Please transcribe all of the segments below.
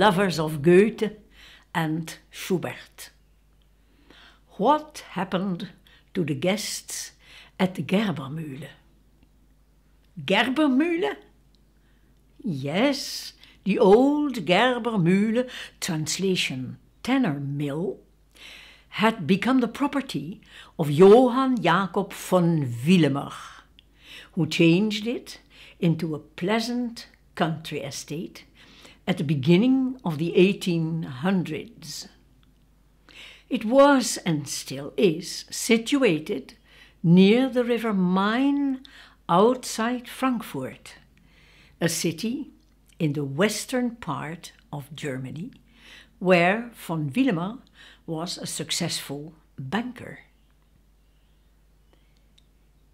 lovers of Goethe and Schubert. What happened to the guests at the Gerbermühle? Gerbermühle? Yes, the old Gerbermühle, translation tanner mill, had become the property of Johann Jacob von Willemer, who changed it into a pleasant country estate at the beginning of the 1800s. It was and still is situated near the river Main outside Frankfurt, a city in the western part of Germany where von Willemer was a successful banker.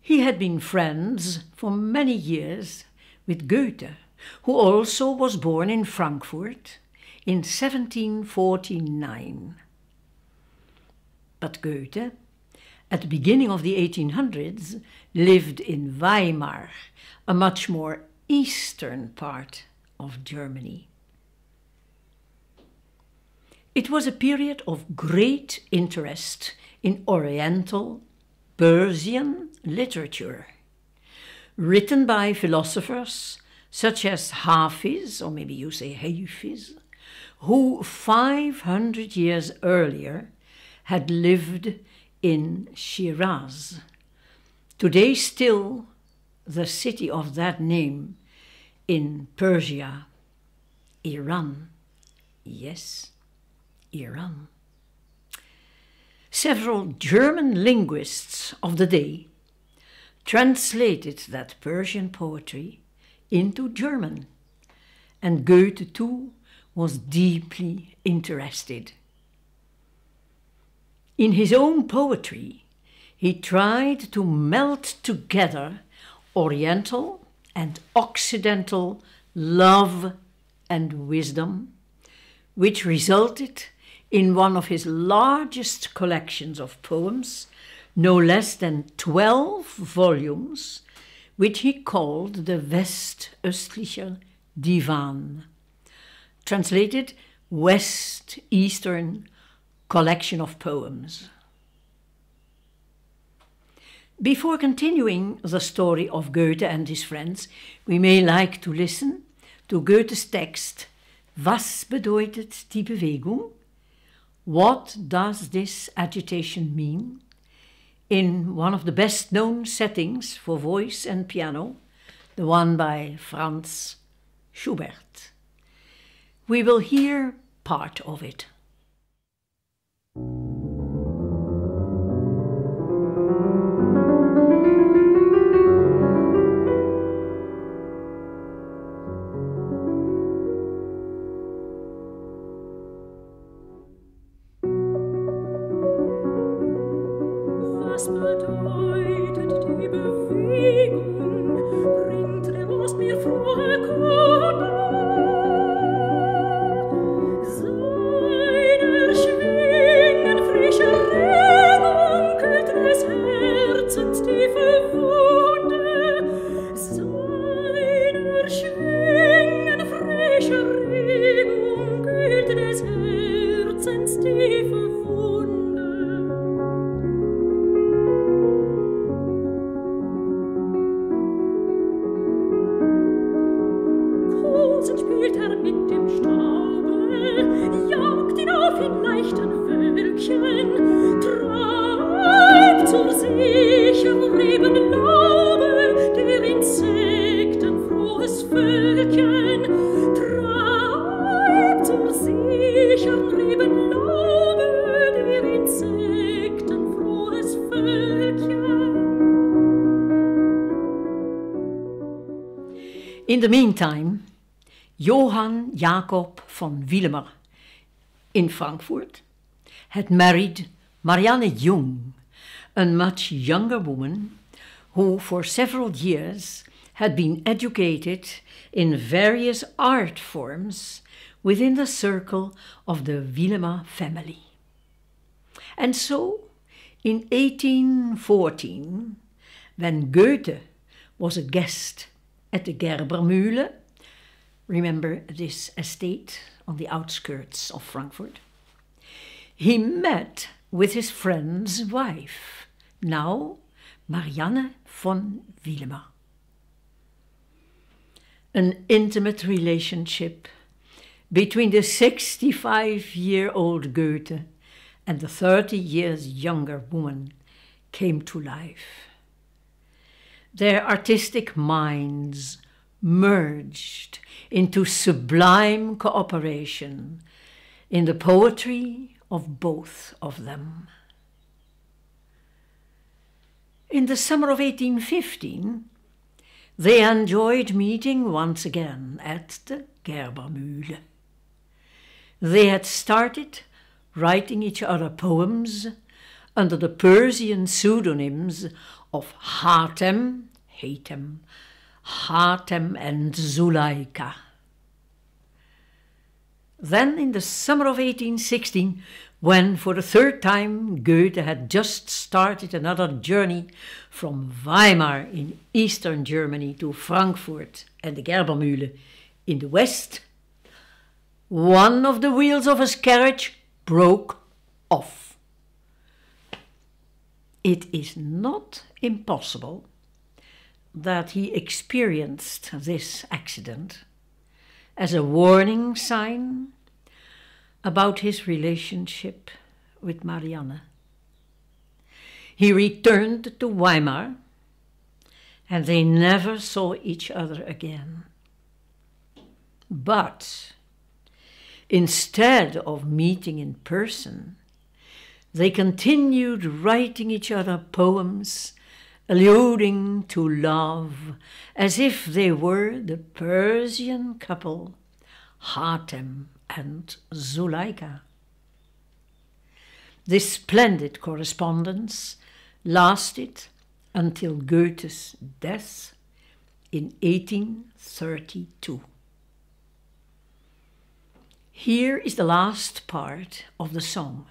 He had been friends for many years with Goethe, who also was born in Frankfurt in 1749. But Goethe, at the beginning of the 1800s, lived in Weimar, a much more eastern part of Germany. It was a period of great interest in Oriental, Persian literature, written by philosophers such as Hafiz, or maybe you say Hafiz, who 500 years earlier had lived in Shiraz, today still the city of that name in Persia, Iran. Yes, Iran. Several German linguists of the day translated that Persian poetry into German, and Goethe too was deeply interested. In his own poetry, he tried to melt together Oriental and Occidental love and wisdom, which resulted in one of his largest collections of poems, no less than 12 volumes, which he called the West-Östlicher Divan, translated West-Eastern collection of poems. Before continuing the story of Goethe and his friends, we may like to listen to Goethe's text, Was bedeutet die Bewegung? What does this agitation mean? In one of the best-known settings for voice and piano, the one by Franz Schubert. We will hear part of it. Was bedeutet die Bewegung? Bringt Demus mir frohe Kunde? Seiner Schwingen frische Regung kühlt des Herzens tiefe Wunde. Seiner Schwingen frische Regung kühlt des Herzens tiefe Wunde. Spielt mit dem Staube, jagt ihn auf in leichten Wölkchen, treibt zur sichern Rebenlaube der Insekten frohes Völkchen, treibt zur sichern Rebenlaube der Insekten frohes Völkchen. In the meantime, Johann Jacob von Willemer in Frankfurt had married Marianne Jung, a much younger woman who for several years had been educated in various art forms within the circle of the Willemer family. And so, in 1814, when Goethe was a guest at the Gerbermühle, remember this estate on the outskirts of Frankfurt, he met with his friend's wife, now Marianne von Willemer. An intimate relationship between the 65-year-old Goethe and the 30 years younger woman came to life. Their artistic minds merged into sublime cooperation in the poetry of both of them. In the summer of 1815, they enjoyed meeting once again at the Gerbermühle. They had started writing each other poems under the Persian pseudonyms of Hatem, Hatem, and Suleika. Then in the summer of 1816, when for the third time Goethe had just started another journey from Weimar in eastern Germany to Frankfurt and the Gerbermühle in the west, one of the wheels of his carriage broke off. It is not impossible that he experienced this accident as a warning sign about his relationship with Marianne. He returned to Weimar, and they never saw each other again. But instead of meeting in person, they continued writing each other poems alluding to love as if they were the Persian couple Hatem and Suleika. This splendid correspondence lasted until Goethe's death in 1832. Here is the last part of the song.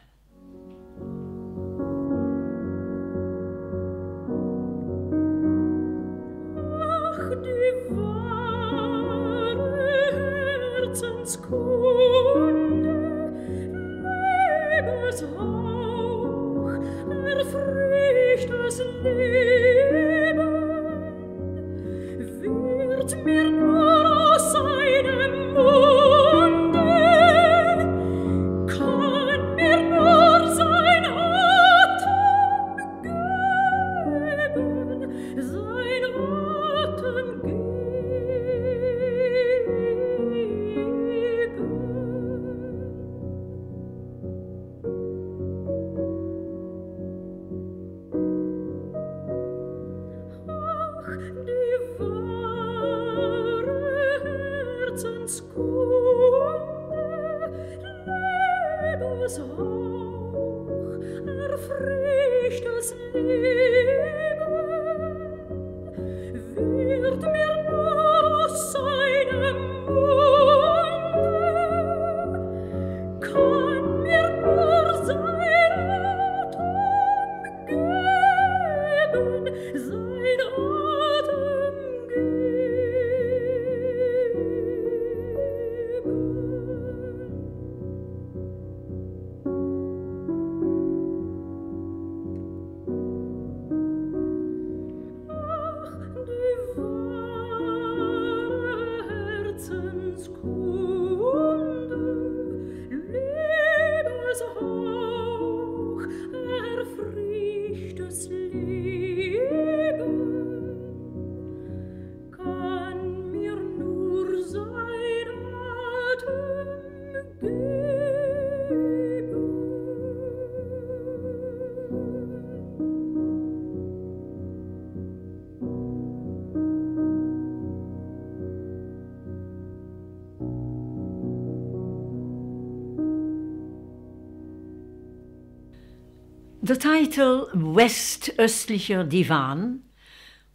The title Westöstlicher Divan,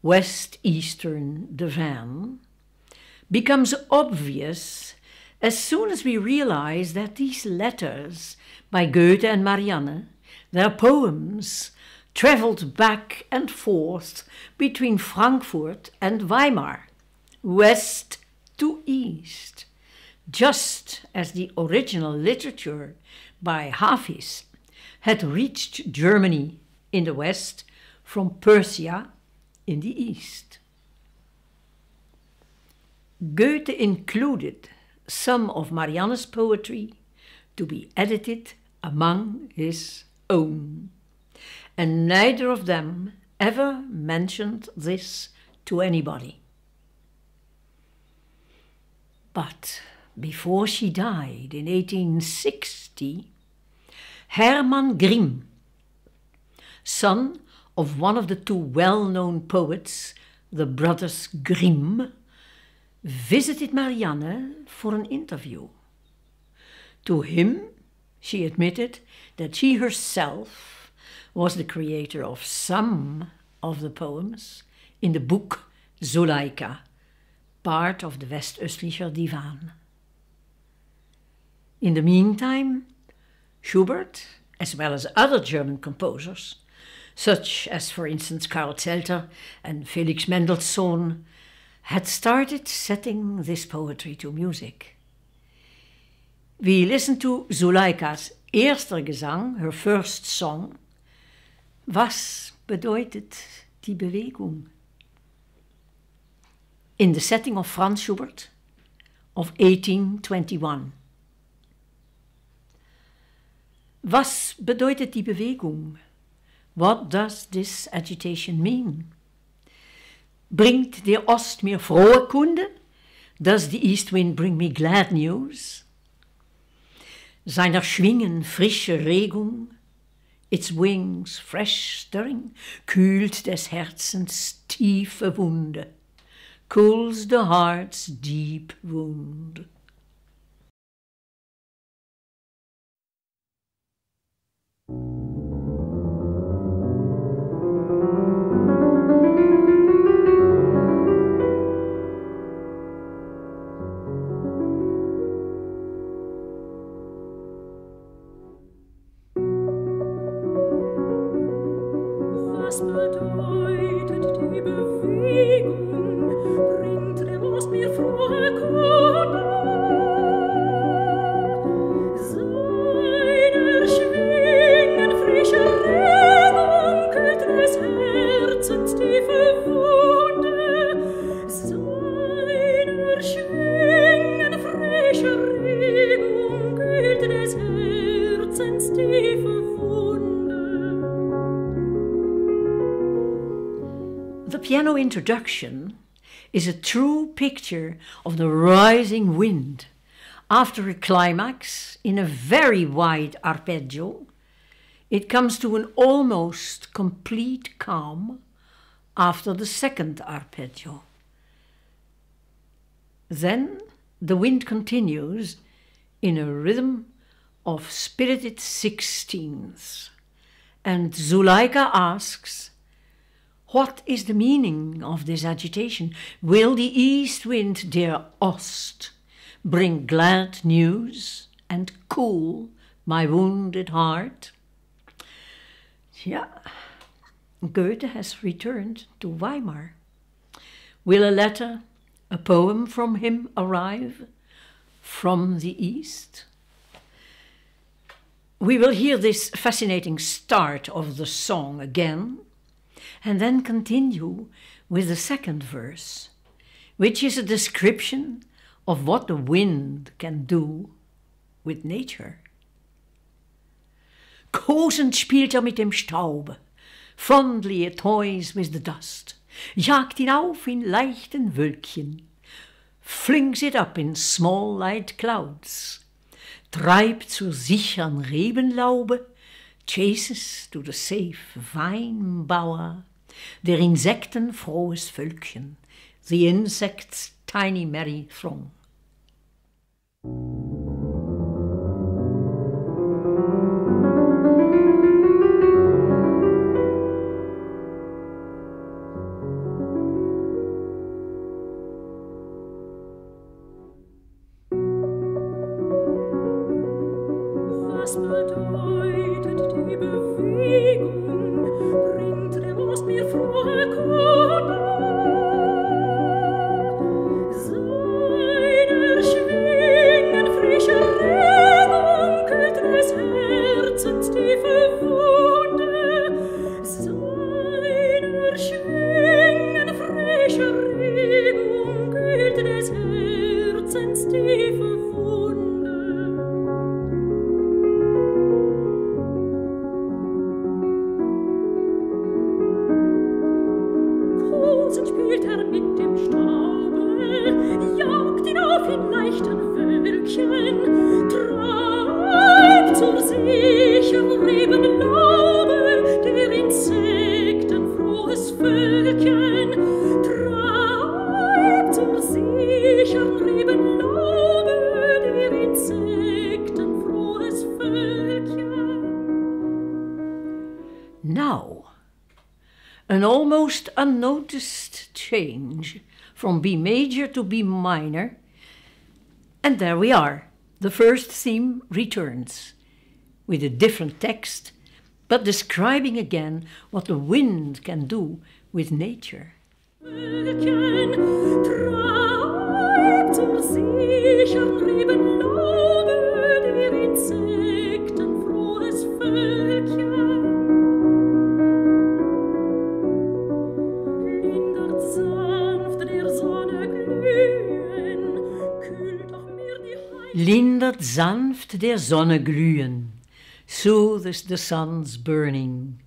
West-Eastern Divan, becomes obvious as soon as we realize that these letters by Goethe and Marianne, their poems, traveled back and forth between Frankfurt and Weimar, west to east, just as the original literature by Hafiz had reached Germany in the west from Persia in the east. Goethe included some of Marianne's poetry to be edited among his own, and neither of them ever mentioned this to anybody. But before she died in 1860, Hermann Grimm, son of one of the two well-known poets, the brothers Grimm, visited Marianne for an interview. To him, she admitted that she herself was the creator of some of the poems in the book Suleika, part of the Westöstlicher Divan. In the meantime, Schubert, as well as other German composers, such as for instance Karl Zelter and Felix Mendelssohn, had started setting this poetry to music. We listen to Suleika's eerster Gesang, her first song. Was bedeutet die Bewegung? In the setting of Franz Schubert of 1821. Was bedeutet die Bewegung? What does this agitation mean? Bringt der Ost mir frohe Kunde? Does the east wind bring me glad news? Seiner Schwingen frische Regung, its wings fresh stirring, kühlt des Herzens tiefe Wunde, cools the heart's deep wound. Was bedeutet die Bewegung? Bringt der Ost mir frohe Kunde? Seiner Schwingen frische Regung kühlt des Herzens tiefe Wunde. Seiner Schwingen frische Regung kühlt des Herzens tiefe Wunde. The piano introduction is a true picture of the rising wind after a climax in a very wide arpeggio. It comes to an almost complete calm after the second arpeggio. Then the wind continues in a rhythm of spirited sixteenths, and Suleika asks, what is the meaning of this agitation? Will the east wind, der Ost, bring glad news and cool my wounded heart? Ja, Goethe has returned to Weimar. Will a letter, a poem from him arrive from the east? We will hear this fascinating start of the song again, and then continue with the second verse, which is a description of what the wind can do with nature. Kosend spielt mit dem Staube, fondly toys with the dust, jagt ihn auf in leichten Wölkchen, flings it up in small light clouds, treibt zur sichern Rebenlaube, chases to the safe Weinbauer, der Insekten frohes Völkchen, the insects' tiny merry throng. Was bedeutet die Bewegung? Bringt der Ost mir frohe Kunde? Seiner Schwingen Now, an almost unnoticed change from B major to B minor, and there we are. The first theme returns with a different text, but describing again what the wind can do with nature. Völkchen treibt zur sichern Reben Laube der Insekten frohes Völkchen. Lindert sanft der Sonne glühen, kühlt auch mir die Lindert sanft der Sonne glühen, soothes the sun's burning,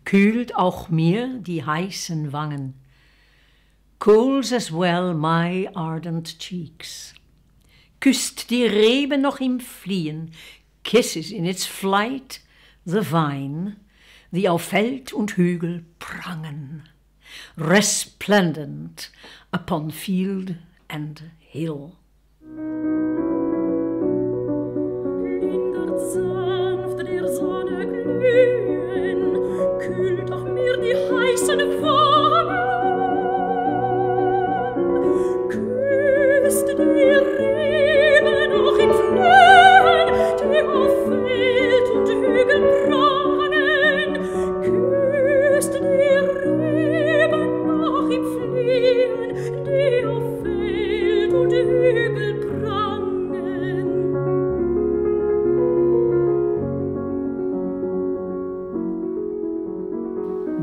kühlt auch mir die heißen Wangen, cools as well my ardent cheeks, küsst die Rebe noch im Fliehen, kisses in its flight the vine, die auf Feld und Hügel prangen, resplendent upon field and hill. Lindert sanft der Sonne glühen, kühlt auch mir die heißen Wangen, küsst die Rebe noch im Flöhen, die auf Feld und Hügel prangen, küsst die Rebe noch im Fliehen, die auf Feld und Hügel prangen.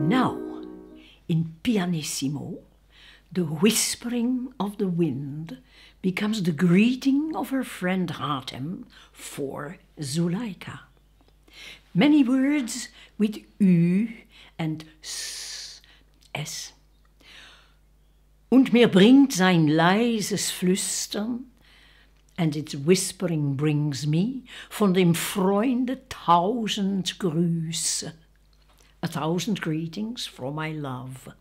Now, in pianissimo, the whispering of the wind becomes the greeting of her friend Hatem for Suleika. Many words with Ü and S. Und mir bringt sein leises Flüstern, and its whispering brings me, von dem Freunde 1000 Grüße. 1000 greetings from my love.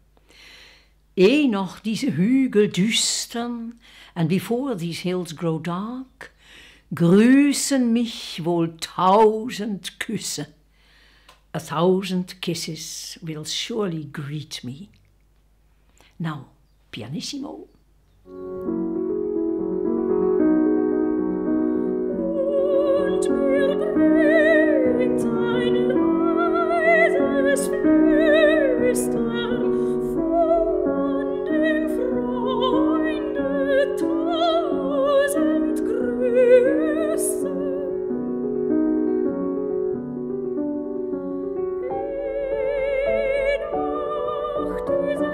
Ehe noch diese Hügel düstern, and before these hills grow dark, grüßen mich wohl 1000 Küsse. 1000 kisses will surely greet me. Now, pianissimo. Und mir bringt ein leises Flüstern von dem Freunde 1000 Grüße. Noch diese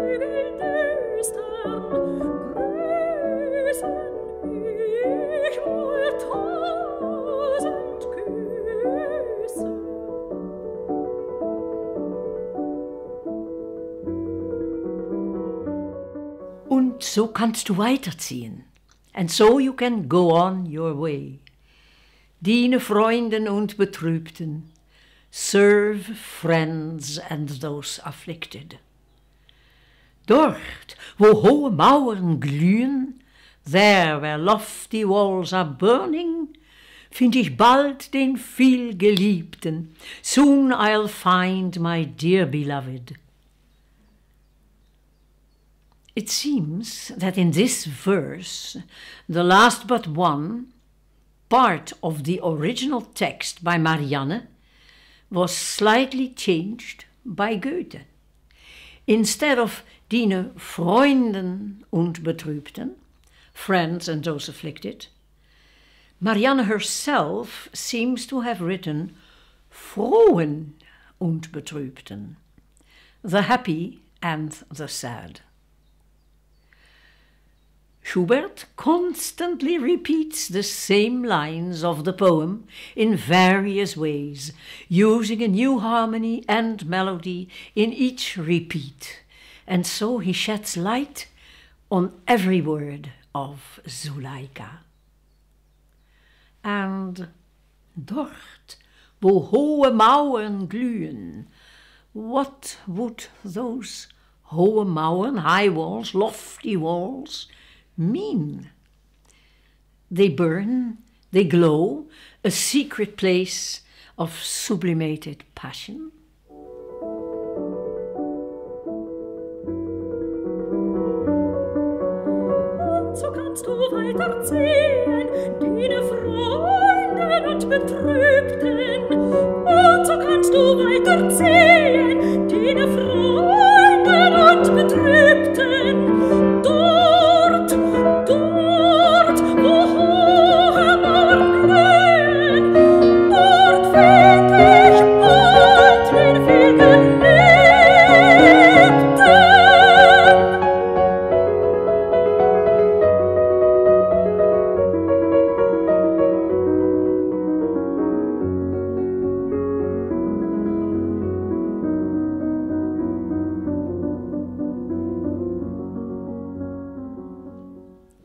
Hügel düstern, grüßen ich wohl 1000 Küsse. Und so kannst du weiterziehen. And so you can go on your way. Diene Freunden und Betrübten. Serve friends and those afflicted. Dort, wo hohe Mauern glühen, there where lofty walls are burning, find ich bald den vielgeliebten. Soon I'll find my dear beloved. It seems that in this verse, the last but one, part of the original text by Marianne was slightly changed by Goethe. Instead of diene Freunden und Betrübten, friends and those afflicted, Marianne herself seems to have written Frohen und Betrübten, the happy and the sad. Schubert constantly repeats the same lines of the poem in various ways, using a new harmony and melody in each repeat, and so he sheds light on every word of Suleika. And dort, wo hohe Mauern glühen, what would those hohe Mauern, high walls, lofty walls, mean? They burn, they glow, a secret place of sublimated passion? Und so kannst du weiterziehen, deine Freunde und Betrübten. Und so kannst du weiterziehen, deine Freunde und Betrübten. Dort, dort, wo hohe Mauern glühen, dort find ich bald den Vielgeliebten.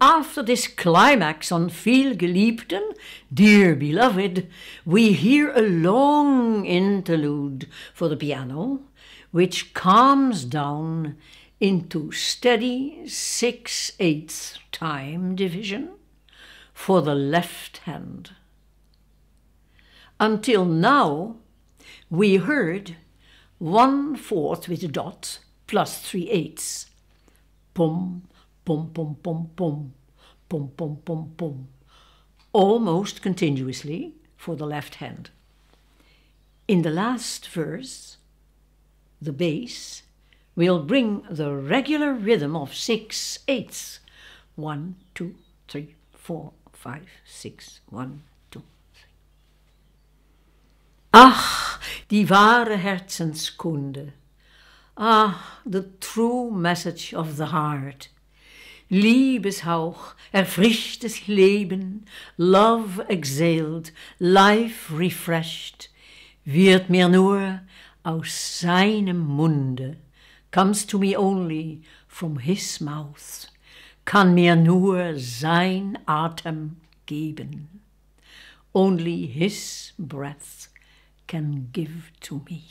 After this climax on Vielgeliebten, dear beloved, we hear a long interlude for the piano, which calms down into steady 6/8 time division for the left hand. Until now, we heard 1/4 with a dot plus 3/8. Pum, pum, pum, pum, pum, pum, pum, pum, pum, almost continuously for the left hand. In the last verse, the bass will bring the regular rhythm of 6/8. 1, 2, 3, 4, 5, 6, 1, 2, 3. Ach, die wahre Herzenskunde. Ah, the true message of the heart. Liebeshauch, erfrischtes Leben, love exhaled, life refreshed, wird mir nur aus seinem Munde, comes to me only from his mouth, kann mir nur sein Atem geben. Only his breath can give to me.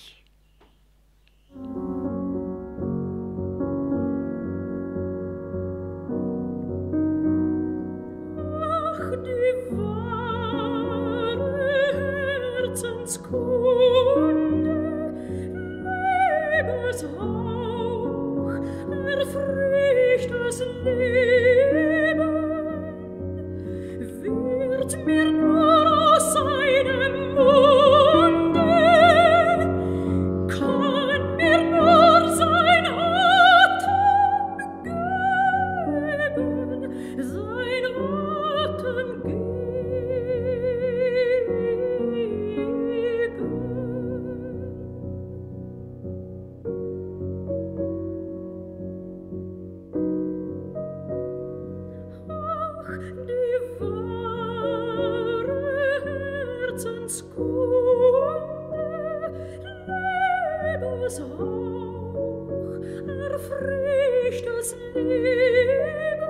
Herzenskunde, Lebenshauch, erfrischt das Leben, wird mir nur aus seinem Munde, kann mir nur sein Atem geben, sein Atem geben. Erfrischt das Leben,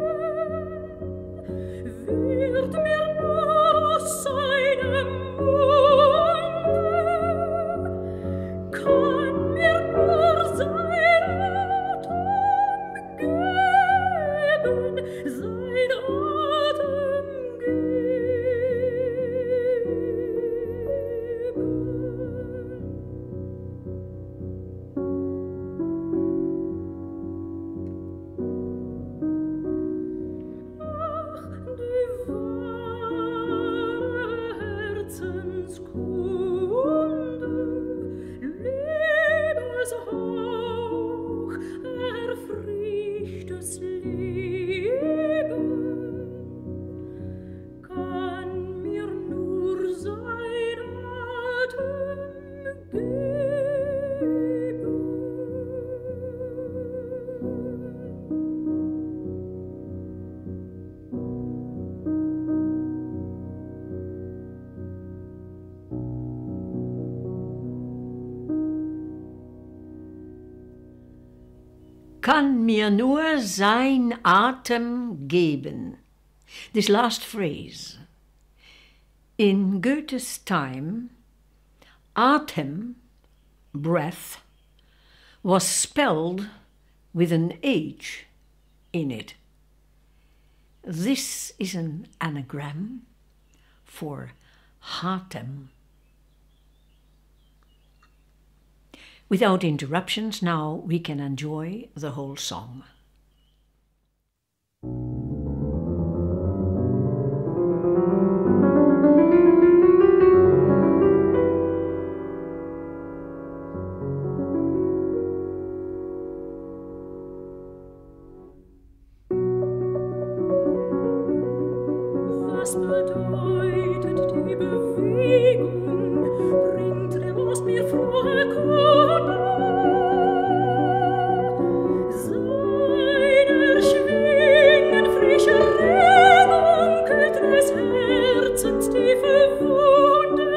wird mir nur aus seinem Munde, kann mir nur sein Atem geben, sein Atem geben. Kann mir nur sein Atem geben. This last phrase. In Goethe's time, Atem, breath, was spelled with an H in it. This is an anagram for Hatem, Without interruptions, now we can enjoy the whole song. Was bedeutet die Bewegung? Bringt der Ost mir frohe Kunde? Seiner Schwingen frische Regung kühlt des Herzens tiefe Wunde.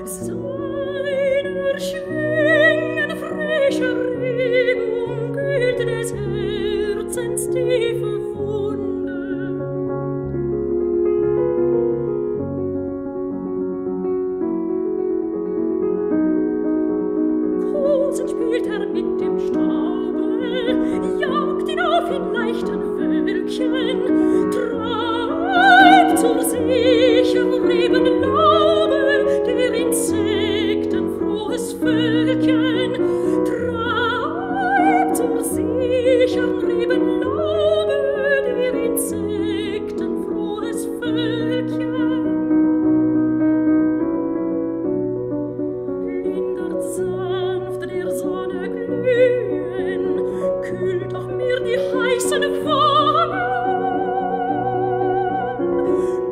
Seiner Schwingen frische Regung kühlt des Herzens tiefe Wunde. Spielt mit dem Staube, jagt ihn auf in leichten Wölkchen, treibt zur sicheren Rebenlaube der Insekten frohes Völkchen, treibt zur sicheren Rebenlaube der Insekten frohes Völkchen. Lindert sanft der Sonne glühen, kühlt auch mir die heißen Wangen,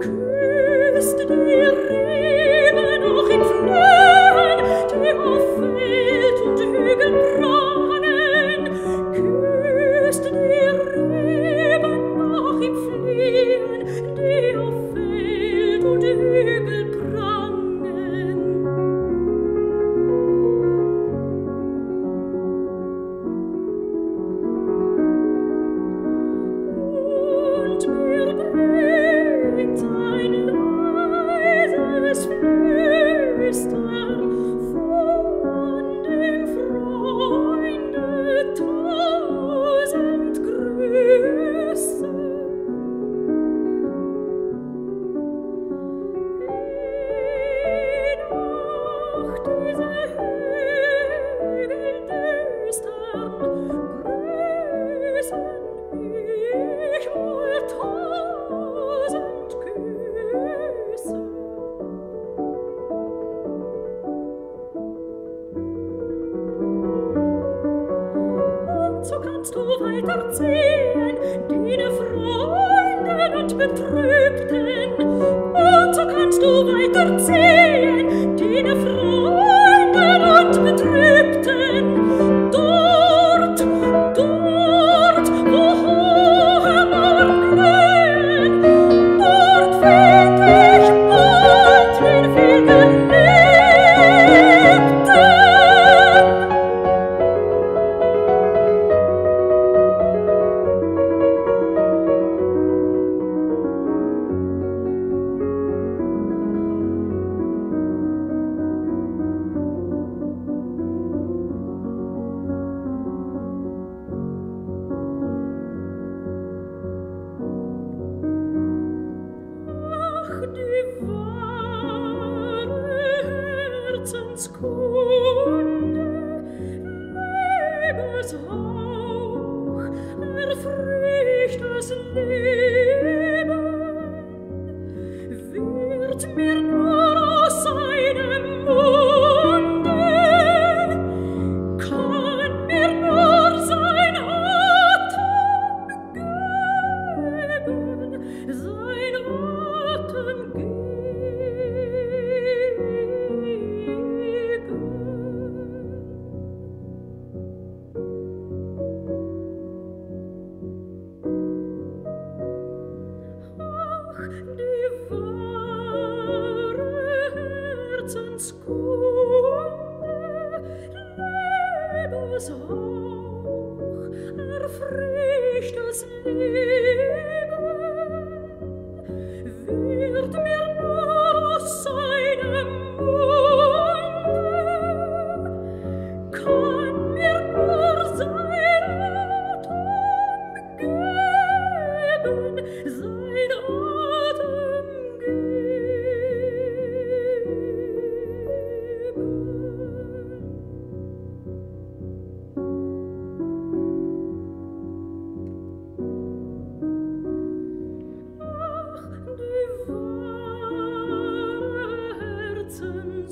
küsst die Reben auch im Flöhen, die auf Feld und Hügel prangen, küsst die Reben auch im Flöhen, die auf Feld und Hügel prangen. So kannst du weiterziehen, deine Freunde und Betrübten. Und so kannst du weiterziehen, deine Freunde und Betrübten. Dort, wo hohe Mauern glühen, dort find ich bald den Vielgeliebten.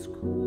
Skur.